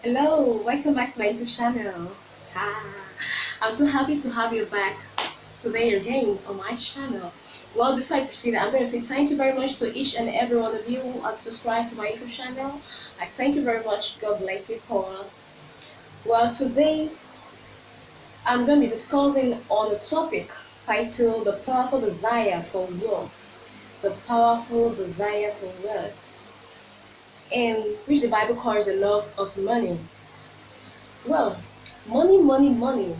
Hello, welcome back to my YouTube channel. Ah, I'm so happy to have you back today again on my channel. Well, before I proceed, I'm going to say thank you very much to each and every one of you who are subscribed to my YouTube channel. I thank you very much. God bless you, Paul. Well, today I'm going to be discussing on a topic titled The Powerful Desire for Wealth. The Powerful Desire for Wealth, in which the Bible calls the love of money. Well, money, money, money.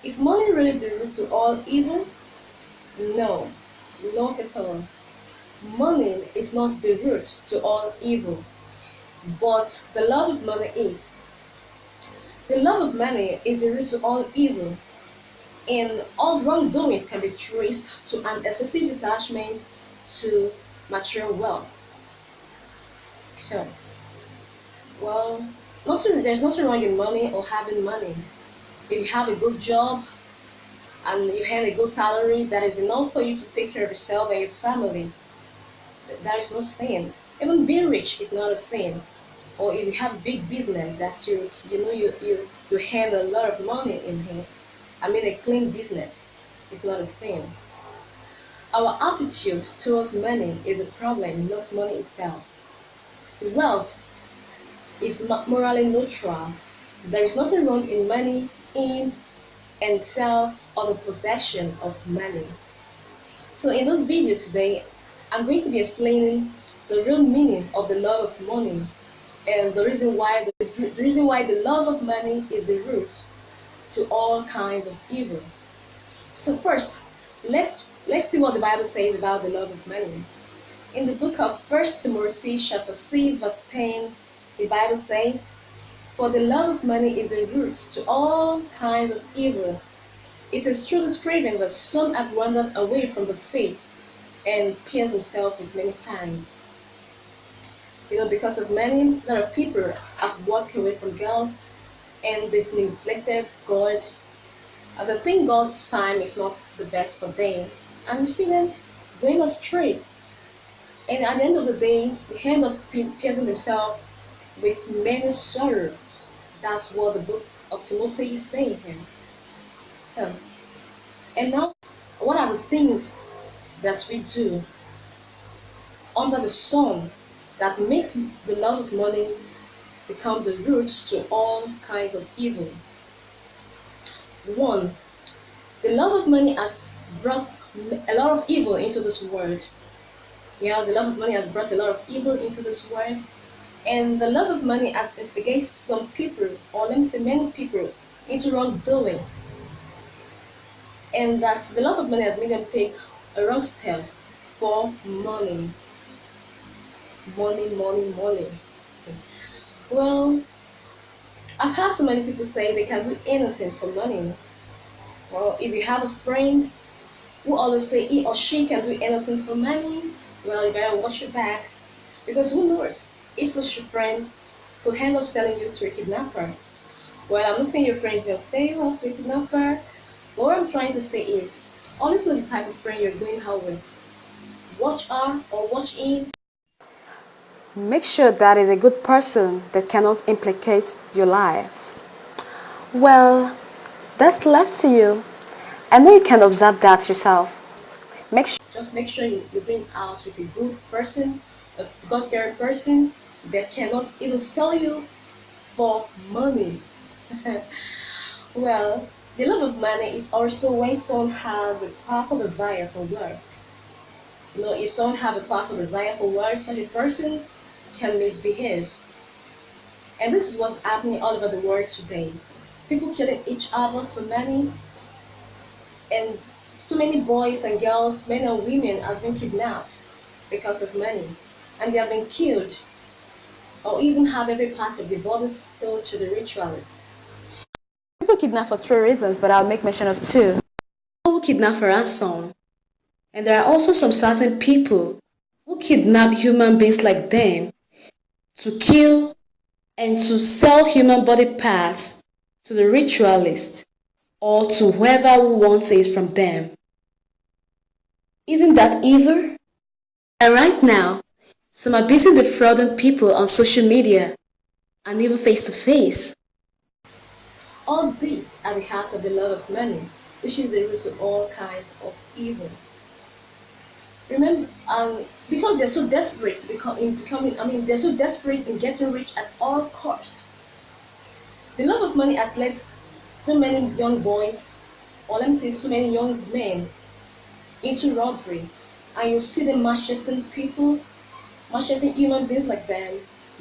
Is money really the root to all evil? No, not at all. Money is not the root to all evil, but the love of money is. The love of money is the root to all evil, and all wrongdoings can be traced to an excessive attachment to material wealth. So, well, there's nothing wrong in money or having money. If you have a good job and you earn a good salary, that is enough for you to take care of yourself and your family. That is no sin. Even being rich is not a sin. Or if you have big business that you hand a lot of money in it. I mean a clean business. It's not a sin. Our attitude towards money is a problem, not money itself. Wealth is morally neutral. There is nothing wrong in money, in and self or the possession of money. So in this video today, I'm going to be explaining the real meaning of the love of money and the reason why the love of money is the root to all kinds of evil. So first, let's see what the Bible says about the love of money. In the book of First Timothy chapter 6 verse 10, the Bible says, "For the love of money is the root to all kinds of evil. It is truly scriven that some have wandered away from the faith and pierced themselves with many pangs." Because of many, a lot of people have walked away from God and they've neglected God. And they think God's time is not the best for them. And you see them going astray. And at the end of the day, they end up piercing themselves with many sorrows. That's what the book of Timothy is saying here. So, and now, what are the things that we do under the sun that makes the love of money becomes the root to all kinds of evil? One, the love of money has brought a lot of evil into this world. Yes, the love of money has brought a lot of evil into this world, and the love of money has instigated some people, or let me say many people, into wrongdoings, and that the love of money has made them take a wrong step for money, money, money, money. Well, I've heard so many people say they can do anything for money. Well, if you have a friend who always say he or she can do anything for money, well, you better watch your back. Because who knows? If such a friend could end up selling you to a kidnapper. Well, I'm not saying your friend is going to sell you off to a kidnapper. But what I'm trying to say is, always know the type of friend you're going out with. Watch her or watch him. Make sure that is a good person that cannot implicate your life. Well, that's left to you. I know you can observe that yourself. Just make sure you're going out with a good person, a God-fearing person that cannot even sell you for money. Well, the love of money is also when someone has a powerful desire for wealth. If someone have a powerful desire for wealth, such a person can misbehave. And this is what's happening all over the world today. People killing each other for money, and so many boys and girls, men and women have been kidnapped because of money. And they have been killed or even have every part of their body sold to the ritualist. People kidnap for three reasons, but I'll make mention of two. People who kidnap for ransom, and there are also some certain people who kidnap human beings like them to kill and to sell human body parts to the ritualist or to whoever who wants it from them. Isn't that evil? And right now, some are busy defrauding people on social media and even face to face. All these are the heart of the love of money, which is the root of all kinds of evil. Remember, because they're so desperate to they're so desperate in getting rich at all costs. The love of money has led so many young boys, or let me say so many young men, into robbery. And you see them macheting people, macheting human beings like them,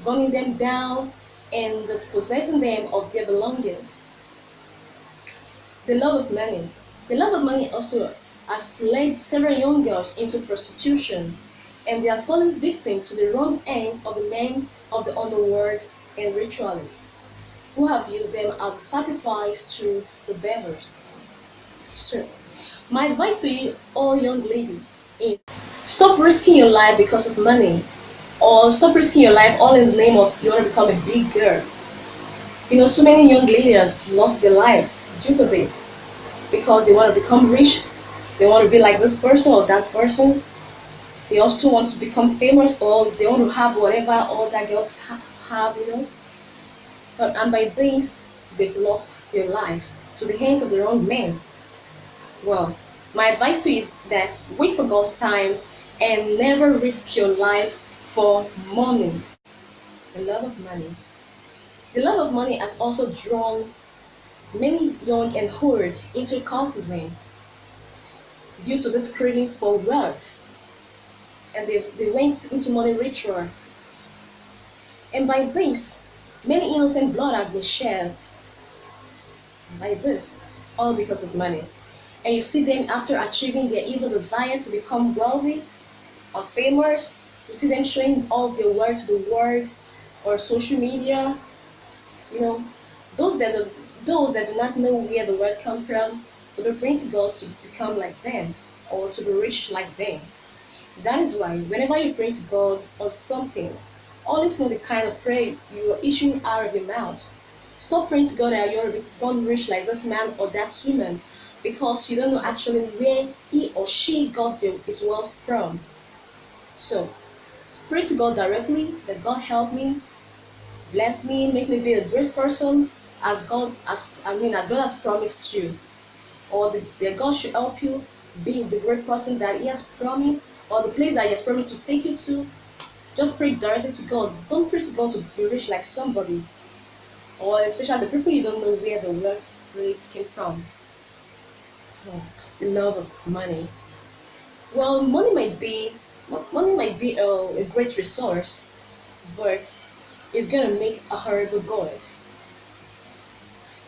gunning them down, and dispossessing them of their belongings. The love of money. The love of money also has led several young girls into prostitution, and they are fallen victim to the wrong ends of the men of the underworld and ritualists, who have used them as a sacrifice to the devils. So, my advice to you, all young lady, is stop risking your life because of money, or stop risking your life all in the name of you want to become a big girl. You know, so many young ladies lost their life due to this because they want to become rich, they want to be like this person or that person. They also want to become famous, or they want to have whatever all that girls have, you know. And by this, they've lost their life to the hands of the wrong men. Well, my advice to you is that wait for God's time and never risk your life for money. The love of money. The love of money has also drawn many young and old into cultism due to this craving for wealth, and they went into money ritual. And by this, many innocent blood has been shed by this, all because of money. And you see them after achieving their evil desire to become wealthy or famous, you see them showing all their wealth to the world or social media. You know, those that do, those that do not know where the wealth come from will be praying to God to become like them or to be rich like them. That is why whenever you pray to God or something, always know the kind of prayer you are issuing out of your mouth. Stop praying to God that you're born rich like this man or that woman, because you don't know actually where he or she got his wealth from. So pray to God directly that God help me, bless me, make me be a great person as God has promised you, or that God should help you be the great person that He has promised, or the place that He has promised to take you to. Just pray directly to God. Don't pray to God to be rich like somebody, or especially the people you don't know where the wealth really came from. Oh, the love of money. Well, money might be a great resource, but it's gonna make a horrible god.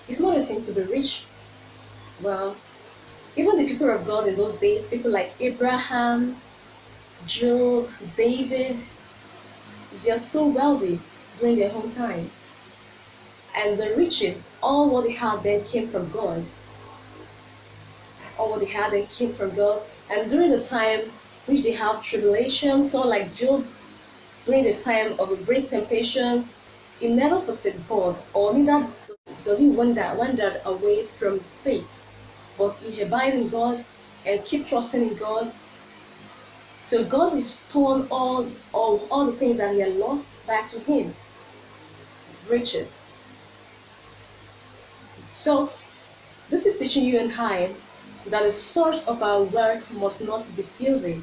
It's not a sin to be rich. Well, even the people of God in those days, people like Abraham, Job, David, they are so wealthy during their own time. And the riches, all what they had then came from God. All what they had then came from God. And during the time which they have tribulation, so like Job, during the time of a great temptation, he never forsook God, or neither does he wander away from faith, but he abide in God and keep trusting in God. So God restored all the things that he had lost back to him, riches. So this is teaching you and I that the source of our wealth must not be filthy.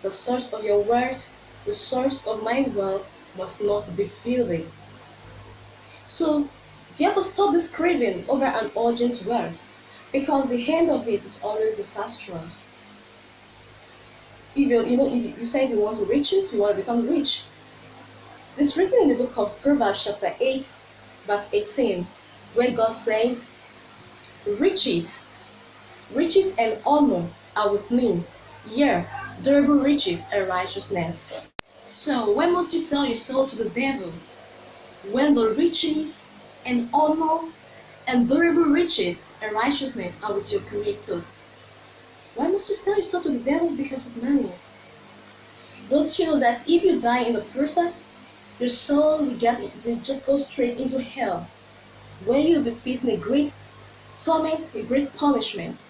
The source of your wealth, the source of my wealth must not be filthy. So therefore stop this craving over an urgent wealth, because the end of it is always disastrous. If you said you want to riches, you want to become rich. It's written in the book of Proverbs chapter 8, verse 18, where God said, Riches, riches and honor are with me, yea, durable riches and righteousness. So when must you sell your soul to the devil? When the riches and honor and durable riches and righteousness are with your Creator. Why must you sell your soul to the devil because of money? Don't you know that if you die in the process, your soul will just go straight into hell, where you'll be facing a great torment, a great punishment.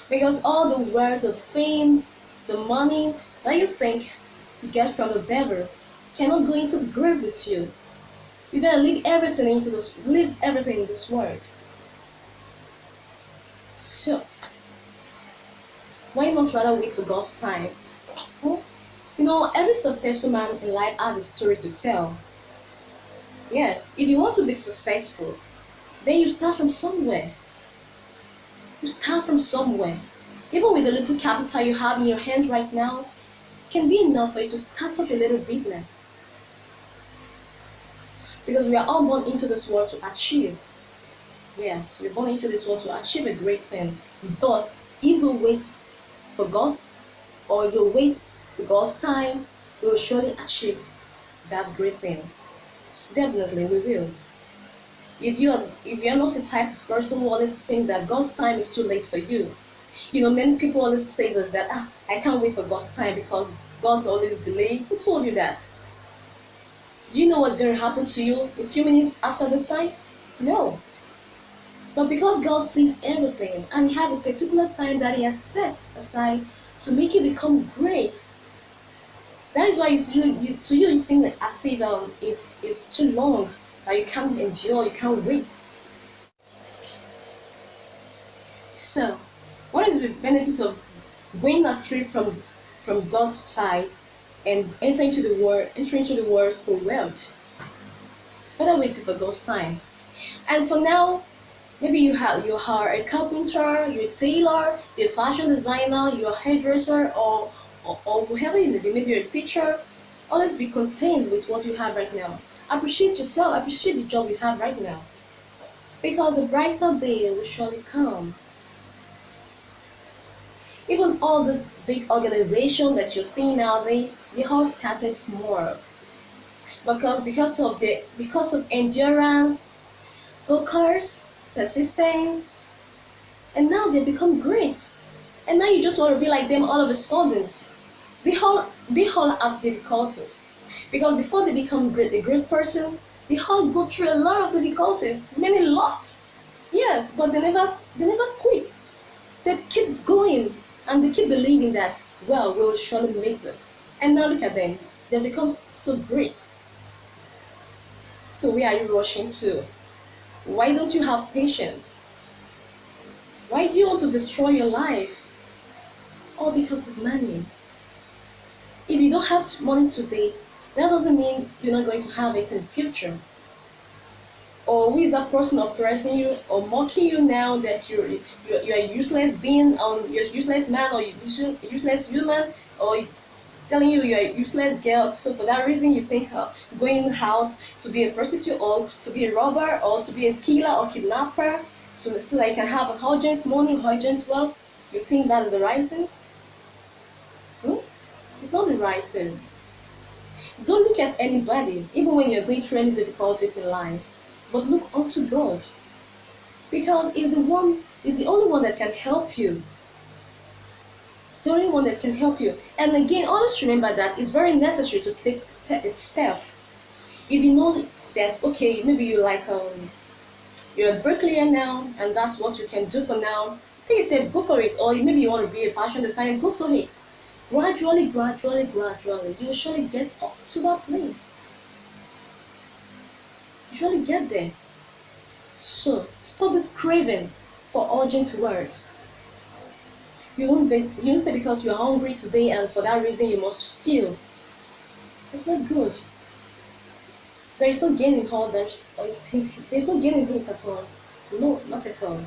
Because all the wealth of fame, the money that you think you get from the devil cannot go into the grave with you. You're gonna leave everything in this world. So why not rather wait for God's time? Hmm? Every successful man in life has a story to tell. Yes, if you want to be successful, then you start from somewhere. You start from somewhere. Even with the little capital you have in your hand right now, can be enough for you to start up a little business. Because we are all born into this world to achieve. Yes, we're born into this world to achieve a great thing. But if you wait for God, or if you wait for God's time, we will surely achieve that great thing. Definitely we will. If you're not the type of person who always think that God's time is too late for you. Many people always say this that I can't wait for God's time because God always delay. Who told you that? Do you know what's going to happen to you a few minutes after this time? No. But because God sees everything and He has a particular time that He has set aside to make you become great, that is why to you it seems like as if it's too long that you can't endure, you can't wait. So, what is the benefit of going astray from God's side and entering into the world for wealth? Better wait for God's time. And for now, maybe you are a carpenter, you're a tailor, you're a fashion designer, you're a hairdresser, or whoever you may be. Maybe you're a teacher. Always be content with what you have right now. Appreciate yourself. Appreciate the job you have right now, because the brighter day will surely come. Even all this big organization that you're seeing nowadays, they all started small because of endurance, focus, persistence, and now they become great. And now you just want to be like them all of a sudden. They all have difficulties because before they become a great person, they all go through a lot of difficulties. Many lost, yes, but they never quit. They keep going and they keep believing that, well, we will surely make this. And now look at them, they become so great. So where are you rushing to? Why don't you have patience? Why do you want to destroy your life? All because of money. If you don't have money today, that doesn't mean you're not going to have it in the future. Or who is that person oppressing you or mocking you now that you're a useless being, or you're a useless man, or useless human, or telling you you're a useless girl. So for that reason, you think going out to be a prostitute or to be a robber or to be a killer or kidnapper, so that you can have a urgent money, urgent wealth. You think that is the right thing? Hmm? It's not the right thing. Don't look at anybody, even when you're going through any difficulties in life, but look unto God, because He's the only one that can help you. It's the only one that can help you. And again, always remember that it's very necessary to take a step. If you know that, okay, maybe you're a bricklayer now, and that's what you can do for now, take a step, go for it. Or maybe you want to be a fashion designer, go for it. Gradually, gradually, gradually, you will surely get up to that place. You surely get there. So stop this craving for urgent words. You won't say because you're hungry today and for that reason you must steal. It's not good. There is no gain in all there's no gain in it at all. No, not at all.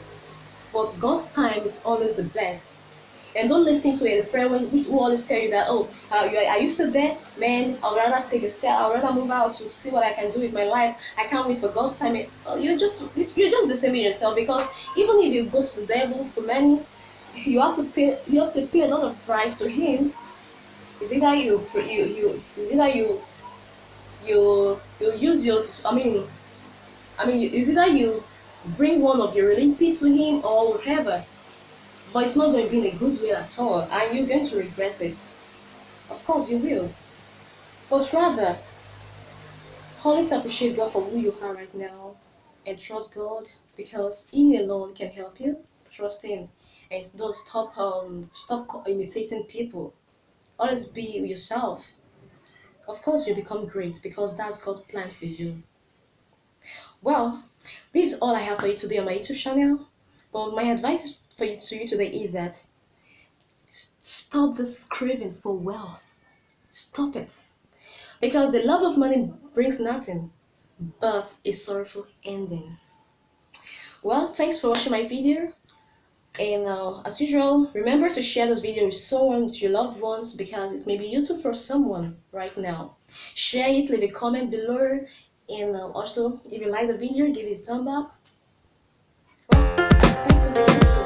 But God's time is always the best. And don't listen to a friend who always tell you that, oh, are you still there? Man, I'd rather take a step, I'd rather move out to see what I can do with my life. I can't wait for God's time. You're just deceiving yourself, because even if you go to the devil for money, you have to pay a lot of price to him. Is either is either you use your is either you bring one of your relatives to him or whatever, but it's not going to be in a good way at all, and you're going to regret it. Of course you will. But rather, always appreciate God for who you are right now and trust God, because He alone can help you. Trust Him, and don't stop imitating people. Always be yourself. Of course you become great because that's God's plan for you. Well, this is all I have for you today on my YouTube channel. But my advice for you to you today is that stop this craving for wealth. Stop it. Because the love of money brings nothing but a sorrowful ending. Well, thanks for watching my video. And as usual, remember to share this video with someone, with your loved ones, because it may be useful for someone right now. Share it, leave a comment below, and also, if you like the video, give it a thumb up. Well, thanks for watching.